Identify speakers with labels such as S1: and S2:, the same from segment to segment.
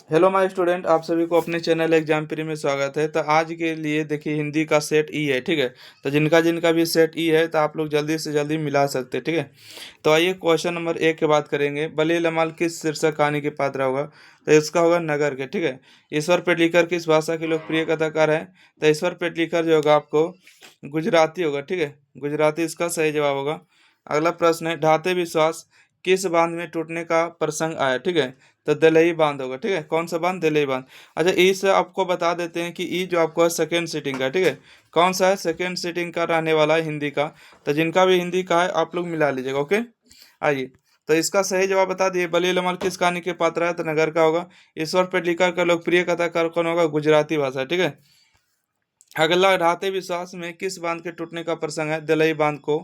S1: Hello my student, आप सभी को अपने चैनल एग्जाम प्री में स्वागत है। तो आज के लिए देखिए हिंदी का सेट ई है, ठीक है। तो जिनका जिनका भी सेट ई है तो आप लोग जल्दी से जल्दी मिला सकते हैं, ठीक है। तो आइए क्वेश्चन नंबर 1 की बात करेंगे। बली लमाल किस शीर्षक कहानी के पात्र होगा? तो इसका होगा नगर के, ठीक है। ईश्वर पेडनेकर किस भाषा के लोकप्रिय कथाकार है? तो ईश्वर पेडनेकर जो होगा आपको गुजराती होगा, ठीक है। गुजराती इसका सही जवाब होगा। अगला प्रश्न है, ढाते विश्वास किस बांध में टूटने का प्रसंग आया? ठीक है। तो दलई बांध होगा, ठीक है। कौन सा बांध? दलई बांध। अच्छा, ई से आपको बता देते हैं कि ई जो आपको है सेकेंड सीटिंग का, ठीक है। कौन सा है? सेकेंड सीटिंग का रहने वाला है हिंदी का। तो जिनका भी हिंदी का है आप लोग मिला लीजिएगा, ओके। आइए, तो इसका सही जवाब बता दिए। बली लमाल किस कहानी के पात्र है? तो नगर का होगा। ईश्वर पेडनेकर का लोकप्रिय कथाकार कौन होगा? गुजराती भाषा, ठीक है। अगला, ढाते विश्वास में किस बांध के टूटने का प्रसंग है? दलई बांध को।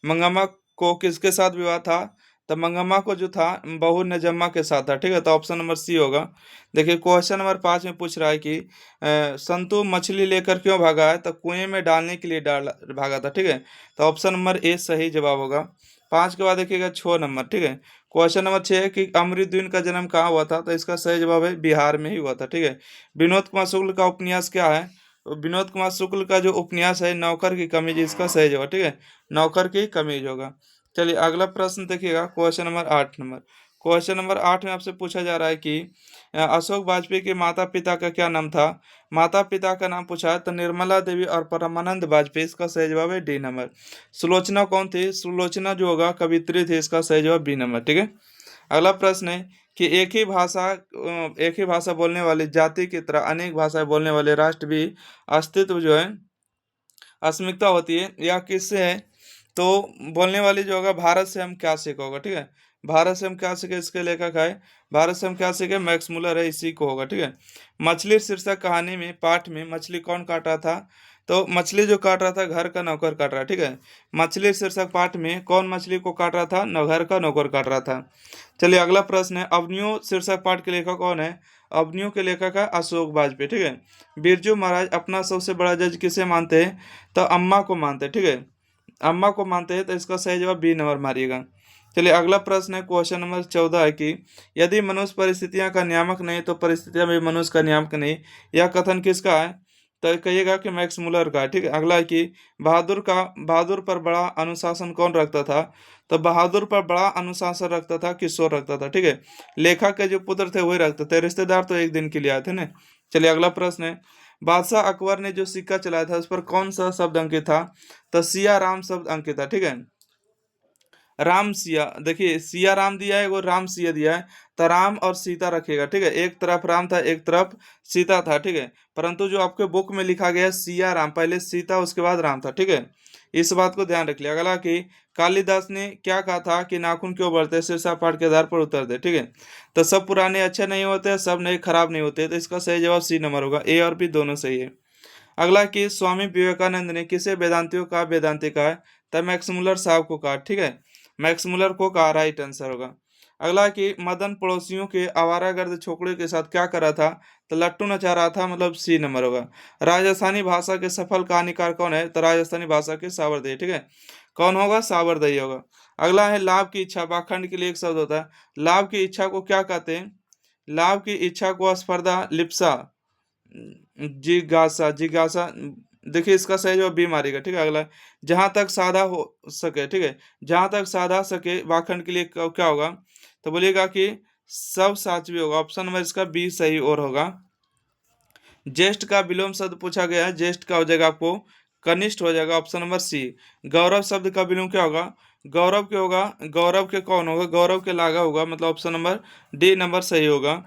S1: मंगम्मा को किसके साथ विवाह था? तो मंगम्मा को जो था बहू नजम्मा के साथ था, ठीक है। तो ऑप्शन नंबर सी होगा। देखिए क्वेश्चन नंबर 5 में पूछ रहा है कि संतु मछली लेकर क्यों भागा है? तो कुएं में डालने के लिए डाल भागा था, ठीक है। तो ऑप्शन नंबर ए सही जवाब होगा। 5 के बाद देखिएगा 6 नंबर, ठीक है। क्वेश्चन नंबर 6 है कि अमृतद्वीन का जन्म कहाँ हुआ था? तो इसका सही जवाब है बिहार में ही हुआ था, ठीक है। विनोद कुमार शुक्ल का उपन्यास क्या है? तो विनोद कुमार शुक्ल का जो उपन्यास है नौकर की कमीज, इसका सही जवाब, ठीक है। नौकर की कमीज होगा। चलिए अगला प्रश्न देखिएगा, क्वेश्चन नंबर 8 में आपसे पूछा जा रहा है कि अशोक वाजपेयी के माता पिता का क्या नाम था? माता पिता का नाम पूछा है तो निर्मला देवी और परमानंद वाजपेयी, इसका सही जवाब है डी नंबर। सुलोचना कौन थी? सुलोचना जो होगा कवित्री थी, इसका सही जवाब बी नंबर, ठीक है। अगला प्रश्न है कि एक ही भाषा बोलने वाली जाति की तरह अनेक भाषाएं बोलने वाले राष्ट्र भी अस्तित्व जो है अस्मिता होती है या किससे है? तो बोलने वाली जो होगा भारत से हम क्या सीखा होगा, ठीक है। भारत से हम क्या सीखे, इसके लेखक है भारत से हम क्या सीखे, मैक्स मुलर है, इसी को होगा, ठीक है। मछली शीर्षक कहानी में पाठ में मछली कौन काट रहा था? तो मछली जो काट रहा था घर का नौकर काट रहा है, ठीक है। मछली शीर्षक पाठ में कौन मछली को काट रहा था? घर का नौकर काट रहा था। चलिए अगला प्रश्न है, अवनियों शीर्षक पाठ के लेखक कौन है? अवनियों के लेखक है अशोक वाजपेयी, ठीक है। बिरजू महाराज अपना सबसे बड़ा जज किसे मानते हैं? तो अम्मा को मानते हैं, ठीक है। अम्मा को मानते हैं, तो इसका सही जवाब बी नंबर मारिएगा। चलिए अगला प्रश्न है, क्वेश्चन नंबर 14 है कि यदि मनुष्य परिस्थितियां का नियामक नहीं तो परिस्थितियां भी मनुष्य का नियामक नहीं, यह कथन किसका है? तो कहिएगा कि मैक्स मुलर का है, ठीक है। अगला है कि बहादुर पर बड़ा अनुशासन कौन रखता था? तो बहादुर पर बड़ा अनुशासन रखता था किशोर रखता था, ठीक है। लेखक के जो पुत्र थे वही रखते थे, रिश्तेदार तो एक दिन के लिए आए थे ना। चलिए अगला प्रश्न है, बादशाह अकबर ने जो सिक्का चलाया था उस पर कौन सा शब्द अंकित था? तो सिया राम शब्द अंकित था, ठीक है। राम सिया, देखिए सिया राम दिया है, वो राम सिया दिया है। तो राम और सीता रखिएगा, ठीक है। एक तरफ राम था, एक तरफ सीता था, ठीक है। परंतु जो आपके बुक में लिखा गया है सिया राम, पहले सीता उसके बाद राम था, ठीक है। इस बात को ध्यान रख लिया। अगला कि कालिदास ने क्या कहा था कि नाखून क्यों बढ़ते हैं? शीर्षक पाठ के आधार पर उत्तर दे, ठीक है। तो सब पुराने अच्छे नहीं होते, सब नए खराब नहीं होते, तो इसका सही जवाब सी नंबर होगा। ए और बी दोनों सही है। अगला कि स्वामी विवेकानंद ने किसे वेदांतियों का वेदांती कहा है? तब मैक्स मुलर साहब को कहा, ठीक है। मैक्स मुलर को कहा, राइट आंसर होगा। अगला कि मदन पड़ोसियों के आवारागर्द छोकरे के साथ क्या कर रहा था? तो लट्टू नचा रहा था, मतलब सी नंबर होगा। राजस्थानी भाषा के सफल कहानीकार कौन है? तो राजस्थानी भाषा के सावरदई, ठीक है। कौन होगा? सावरदई होगा। अगला है लाभ की इच्छा, वाकखंड के लिए एक शब्द होता है। लाभ की इच्छा को क्या कहते हैं? लाभ की इच्छा को स्पर्धा, लिप्सा, जिज्ञासा, जिज्ञासा। देखिए इसका सही जवाब बी मारेगा, ठीक है। अगला, जहां तक साधा हो सके, ठीक है। जहां तक साधा सके वाखंड के लिए क्या होगा? तो बोलिएगा कि सब साच भी होगा। ऑप्शन नंबर इसका बी सही और होगा। ज्येष्ठ का विलोम शब्द पूछा गया है, ज्येष्ठ का हो जाएगा आपको कनिष्ठ हो जाएगा, ऑप्शन नंबर सी। गौरव शब्द का विलोम क्या होगा? गौरव के होगा, गौरव के कौन होगा? गौरव के लागा होगा, मतलब ऑप्शन नंबर डी नंबर सही होगा।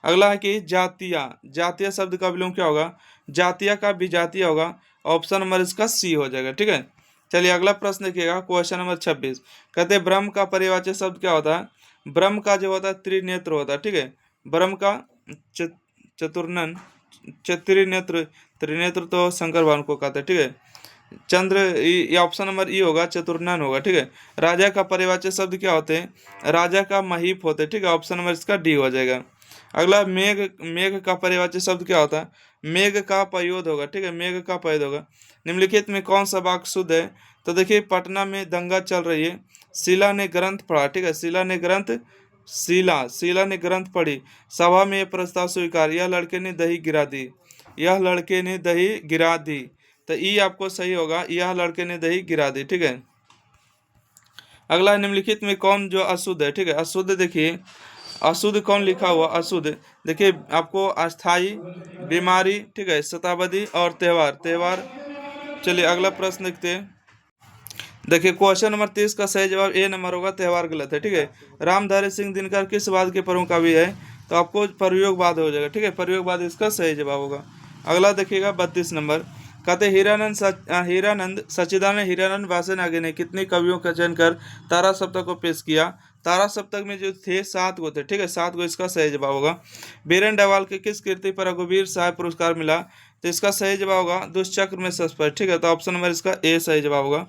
S1: अगला है कि जातिया, जातीय शब्द का विलोम क्या होगा? जातीय का विजातीय होगा, ऑप्शन नंबर इसका सी हो जाएगा, ठीक है। चलिए अगला प्रश्न देखिएगा, क्वेश्चन नंबर 26। कहते हैं ब्रह्म का परिवाची शब्द क्या होता है? ब्रह्म का जो होता है त्रिनेत्र होता है, ठीक है। ब्रह्म का च- चतुर्नन, त्रिनेत्र, त्रिनेत्र तो शंकर भगवान को कहते हैं, ठीक है। चंद्र, ये ऑप्शन नंबर ई होगा, चतुर्नन होगा, ठीक है। राजा का परिवाची शब्द क्या होते हैं? राजा का महीप होते हैं, ठीक है। ऑप्शन नंबर इसका डी हो जाएगा। अगला, मेघ, मेघ का परिवाची शब्द क्या होता है? मेघ का पयोद होगा, ठीक है। मेघ का पयोद होगा। निम्नलिखित में कौन सा वाक्य शुद्ध है? तो देखिए पटना में दंगा चल रही है, शीला ने ग्रंथ पढ़ा, ठीक है। शीला ने ग्रंथ शीला, शीला ने ग्रंथ पढ़ी, सभा में यह प्रस्ताव स्वीकार, यह लड़के ने दही गिरा दी, यह लड़के ने दही गिरा दी। तो ई आपको सही होगा, यह लड़के ने दही गिरा दी। ठीक है। अगला निम्नलिखित में कौन जो अशुद्ध है? ठीक है, अशुद्ध देखिए, अशुद्ध कौन लिखा हुआ अशुद्ध? देखिए आपको अस्थाई, बीमारी, ठीक है, शताब्दी और त्योहार, त्योहार। चलिए अगला प्रश्न देखते हैं। देखिए क्वेश्चन नंबर 30 का सही जवाब ए नंबर होगा, त्योहार गलत है। ठीक है। रामधारी सिंह दिनकर किस वाद के प्रमुख कवि है? तो आपको प्रयोगवाद हो जाएगा। ठीक है, प्रयोगवाद इसका सही जवाब होगा। अगला देखिएगा 32 नंबर, कहते हीरानंद सच्चिदानंद हीरानंद वासनागे ने कितने कवियों का चयन कर तारा सप्तक को पेश किया? तारा सप्तक में जो थे 7 गो थे। ठीक है, 7 गो इसका सही जवाब होगा। बीरेन डवाल के किस कृति पर रघुवीर साहब पुरस्कार मिला? तो इसका सही जवाब होगा दुष्चक्र में सस्पेंस। ठीक है, तो ऑप्शन नंबर इसका ए सही जवाब होगा।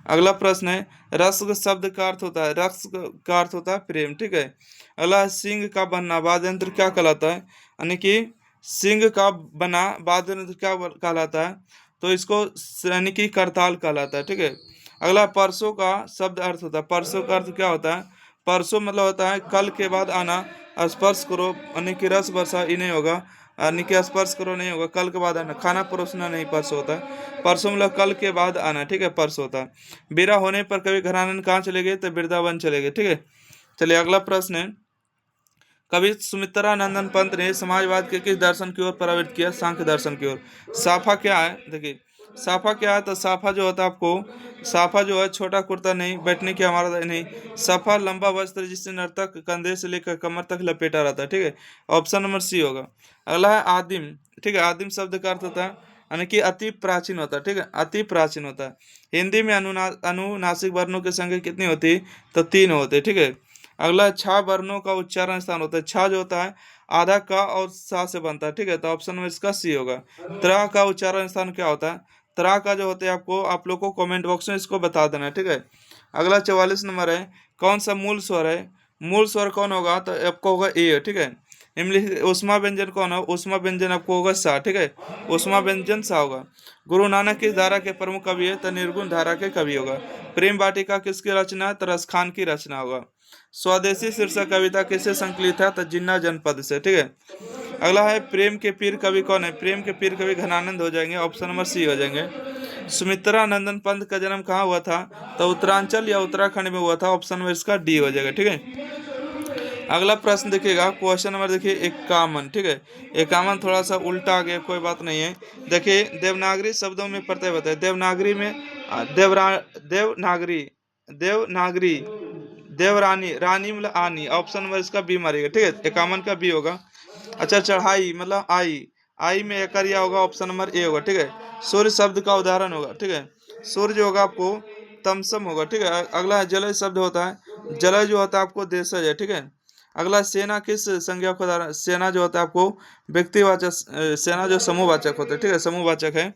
S1: अगला प्रश्न है, रस्क शब्द का अर्थ होता है, रस्क का अर्थ होता है प्रेम। ठीक है। अगला, सिंह का बनना वाद्य यंत्र क्या कहलाता है? यानी कि सिंह का बना वाद्य यंत्र क्या कहलाता है? तो इसको यानी कि करताल कहलाता है। ठीक है। अगला, परसों का शब्द अर्थ होता है, परसों का अर्थ क्या होता है? परसों मतलब होता है कल के बाद आना, स्पर्श करो यानी कि रस वर्षा ही नहीं होगा, यानी कि स्पर्श करो नहीं होगा, कल के बाद आना, खाना परोसना नहीं परसों होता है, परसों मतलब कल के बाद आना। ठीक है, परसों होता है। बेरा होने पर कभी घरानंद कहाँ चले गए? तो वृंदावन चले गए। ठीक है। चलिए अगला प्रश्न है, कवि सुमित्रानंदन पंत ने समाजवाद के किस दर्शन की ओर प्रवृत्त किया? सांख्य दर्शन की ओर। साफा क्या है? देखिए साफा क्या है, तो साफा जो होता है आपको, साफा जो है छोटा कुर्ता नहीं, बैठने की हमारा नहीं, साफा लंबा वस्त्र जिससे नर्तक कंधे से लेकर कमर तक लपेटा रहता है। ठीक है, ऑप्शन नंबर सी होगा। अगला है आदिम। ठीक है, आदिम शब्द का अर्थ होता है यानी कि अति प्राचीन होता है। ठीक है, अति प्राचीन होता है। हिंदी में अनुनासिक वर्णों की संख्या कितनी होती? तो 3 होते। ठीक है। अगला, छा वर्णों का उच्चारण स्थान होता है, छा जो होता है आधा का और सा से बनता है। ठीक है, तो ऑप्शन में इसका सी होगा। त्रा का उच्चारण स्थान क्या होता है? त्रा का जो होता है आपको, आप लोग को कमेंट बॉक्स में इसको बता देना है। ठीक है। अगला 44 नंबर है, कौन सा मूल स्वर है? मूल स्वर कौन होगा? तो आपको होगा ए। ठीक है। उष्मा व्यंजन कौन है? उष्मा व्यंजन आपको होगा सा। ठीक है, उष्मा व्यंजन सा होगा। गुरु नानक किस धारा के प्रमुख कवि है? तो निर्गुण धारा के कवि होगा। प्रेम वाटिका किसकी रचना है? तो रसखान की रचना होगा। स्वदेशी शीर्षक कविता किससे संकलित है? तो जिन्ना जनपद से। ठीक है। अगला है, प्रेम के पीर कवि कौन है? प्रेम के पीर कवि घनानंद हो जाएंगे, ऑप्शन नंबर सी हो जाएंगे। सुमित्रा नंदन पंत का जन्म कहाँ हुआ था? तो उत्तरांचल या उत्तराखंड में हुआ था, ऑप्शन नंबर इसका डी हो जाएगा। ठीक है। अगला प्रश्न देखिएगा, क्वेश्चन नंबर देखिए 51। ठीक है, 51 थोड़ा सा उल्टा आ गया, कोई बात नहीं है। देखिए देवनागरी शब्दों में प्रत्यय बताए। देवनागरी में देवनागरी, देवनागरी, देवरानी, रानी मतलब आनी, ऑप्शन नंबर इसका बी मारेगा। ठीक है, 51 का बी होगा। अच्छा, चढ़ाई मतलब आई, आई में एकरिया होगा, ऑप्शन नंबर ए होगा। ठीक है। सूर्य शब्द का उदाहरण होगा। ठीक है, सूर्य जो होगा आपको तमसम होगा। ठीक है। अगला जलज शब्द होता है, जलज जो होता है आपको देशज है। ठीक है। अगला, सेना किस संज्ञा को उदाहरण? सेना जो होता है आपको व्यक्तिवाचक, सेना जो समूहवाचक होता है। ठीक है, समूहवाचक है।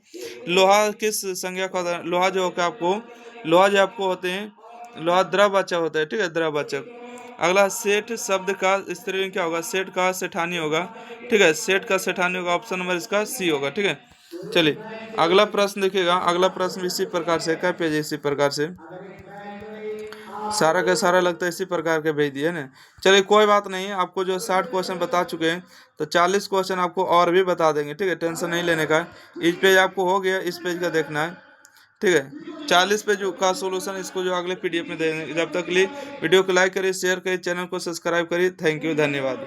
S1: लोहा किस संज्ञा का उदाहरण? लोहा जो होगा आपको, लोहा जो आपको होते हैं, लोहा द्रववाचक होता है। ठीक है, द्रववाचक। अगला, सेठ शब्द का स्त्रीलिंग क्या होगा? सेठ का सेठानी होगा। ठीक है, सेठ का सेठानी होगा, ऑप्शन नंबर इसका सी होगा। ठीक है। चलिए अगला प्रश्न देखिएगा, अगला प्रश्न इसी प्रकार से, क्या पेज इसी प्रकार से, सारा का सारा लगता है इसी प्रकार के भेज दिए ना। चलिए कोई बात नहीं, आपको जो 60 क्वेश्चन बता चुके हैं, तो 40 क्वेश्चन आपको और भी बता देंगे। ठीक है, टेंशन नहीं लेने का है। इस पेज आपको हो गया, इस पेज का देखना है। ठीक है, 40 पेज का सोल्यूशन इसको जो अगले पीडीएफ में दे देंगे। जब तक के लिए वीडियो को लाइक करिए, शेयर करिए, चैनल को सब्सक्राइब करिए। थैंक यू, धन्यवाद।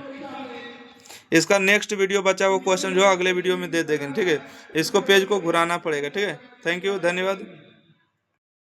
S1: इसका नेक्स्ट वीडियो बचा हुआ क्वेश्चन जो अगले वीडियो में दे देंगे। ठीक है, इसको पेज को घुराना पड़ेगा। ठीक है, थैंक यू, धन्यवाद।